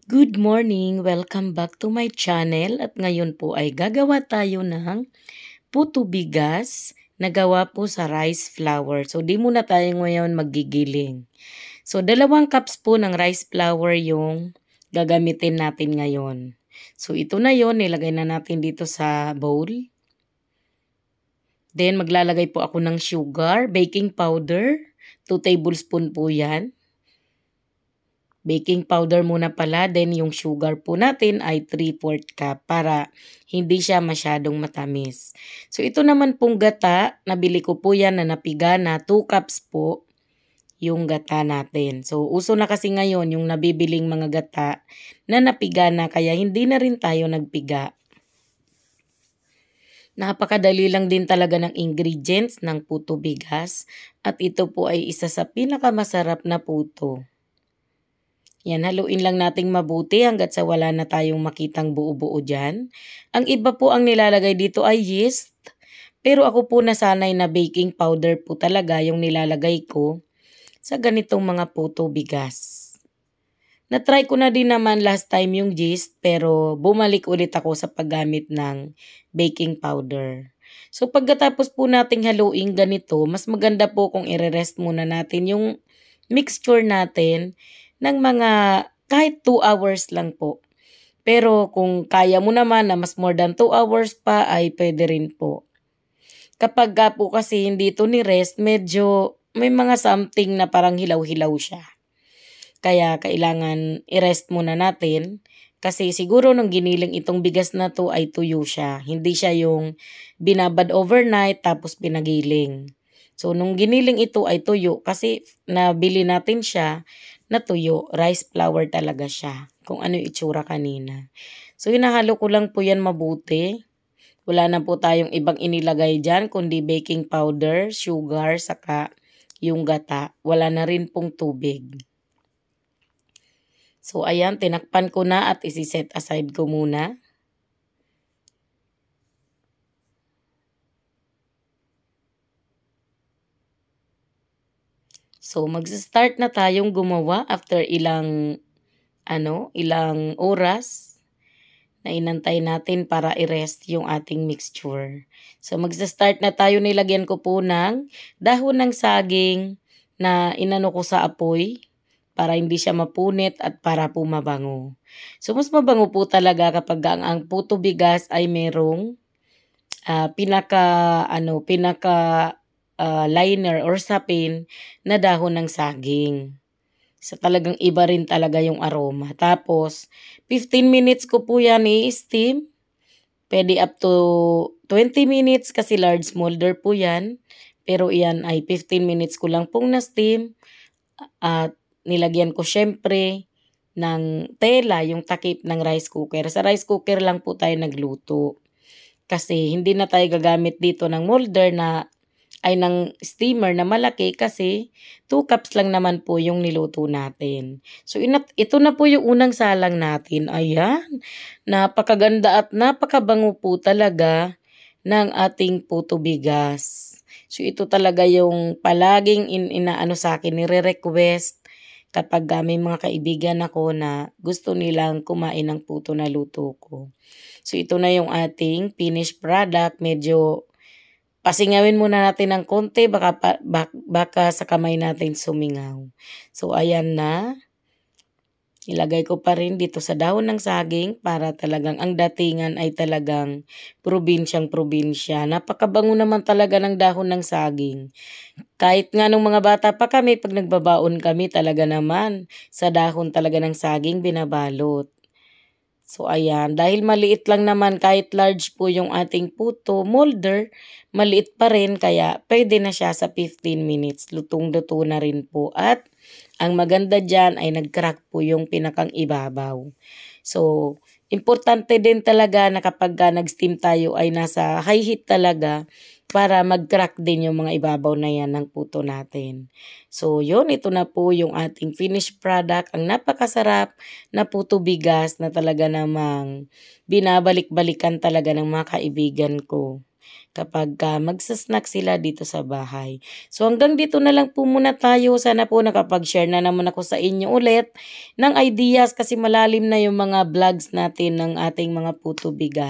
Good morning! Welcome back to my channel at ngayon po ay gagawa tayo ng puto bigas na gawa po sa rice flour. So di muna tayo ngayon magigiling. So 2 cups po ng rice flour yung gagamitin natin ngayon. So ito na yon, nilagay na natin dito sa bowl. Then maglalagay po ako ng sugar, baking powder, 2 tablespoon po yan. Baking powder muna pala, then yung sugar po natin ay 3/4 cup para hindi siya masyadong matamis. So ito naman pong gata, nabili ko po yan na napiga na 2 cups po yung gata natin. So uso na kasi ngayon yung nabibiling mga gata na napiga na kaya hindi na rin tayo nagpiga. Napakadali lang din talaga ng ingredients ng puto bigas at ito po ay isa sa pinakamasarap na puto. Yan, haluin lang nating mabuti hanggat sa wala na tayong makitang buo-buo dyan. Ang iba po ang nilalagay dito ay yeast. Pero ako po nasanay na baking powder po talaga yung nilalagay ko sa ganitong mga puto bigas. Na-try ko na din naman last time yung yeast pero bumalik ulit ako sa paggamit ng baking powder. So pagkatapos po nating haluin ganito, mas maganda po kung i-rest muna natin yung mixture natin ng mga kahit 2 hours lang po. Pero kung kaya mo naman na mas more than 2 hours pa ay pwede rin po. Kapag po kasi hindi ito ni-rest, medyo may mga something na parang hilaw-hilaw siya. Kaya kailangan i-rest muna natin kasi siguro nung giniling itong bigas na to ay tuyo siya. Hindi siya yung binabad overnight tapos pinagiling. So nung giniling ito ay tuyo kasi nabili natin siya na tuyo, rice flour talaga siya. Kung ano yung itsura kanina. So hinahalo ko lang po yan mabuti. Wala na po tayong ibang inilagay dyan kundi baking powder, sugar, saka yung gata. Wala na rin pong tubig. So ayan, tinakpan ko na at isi-set aside ko muna. So magsa-start na tayong gumawa after ilang oras na inantay natin para i-rest yung ating mixture. So magsa-start na tayo, nilagyan ko po ng dahon ng saging na inano ko sa apoy para hindi siya mapunit at para po mabango. So mas mabango po talaga kapag ang puto bigas ay merong liner or sapin na dahon ng saging. So talagang iba rin talaga yung aroma. Tapos 15 minutes ko po yan i-steam. Pwede up to 20 minutes kasi large molder po yan. Pero iyan ay 15 minutes ko lang pong na-steam. At nilagyan ko syempre ng tela, yung takip ng rice cooker. Sa rice cooker lang po tayo nagluto. Kasi hindi na tayo gagamit dito ng molder ng steamer na malaki kasi 2 cups lang naman po yung niluto natin. So ito na po yung unang salang natin. Ayan, napakaganda at napakabango po talaga ng ating puto bigas. So ito talaga yung palaging inaano sa akin, nire-request kapag may mga kaibigan ako na gusto nilang kumain ng puto na luto ko. So ito na yung ating finished product. Medyo pasingawin muna natin ng konti, baka sa kamay natin sumingaw. So ayan na. Ilagay ko pa rin dito sa dahon ng saging para talagang ang datingan ay talagang probinsyang probinsya. Napakabango naman talaga ng dahon ng saging. Kahit nga nung mga bata pa kami, pag nagbabaon kami talaga naman sa dahon talaga ng saging binabalot. So ayan, dahil maliit lang naman kahit large po yung ating puto molder, maliit pa rin kaya pwede na siya sa 15 minutes. Lutong-luto na rin po at ang maganda dyan ay nag-crack po yung pinakang ibabaw. So importante din talaga na kapag nag-steam tayo ay nasa high heat talaga para mag-crack din yung mga ibabaw na yan ng puto natin. So yun, ito na po yung ating finished product. Ang napakasarap na puto bigas na talaga namang binabalik-balikan talaga ng mga kaibigan ko. kapag magsasnack sila dito sa bahay. So hanggang dito na lang po muna tayo. Sana po nakapag-share na naman ako sa inyo ulit ng ideas kasi malalim na yung mga vlogs natin ng ating mga puto bigas.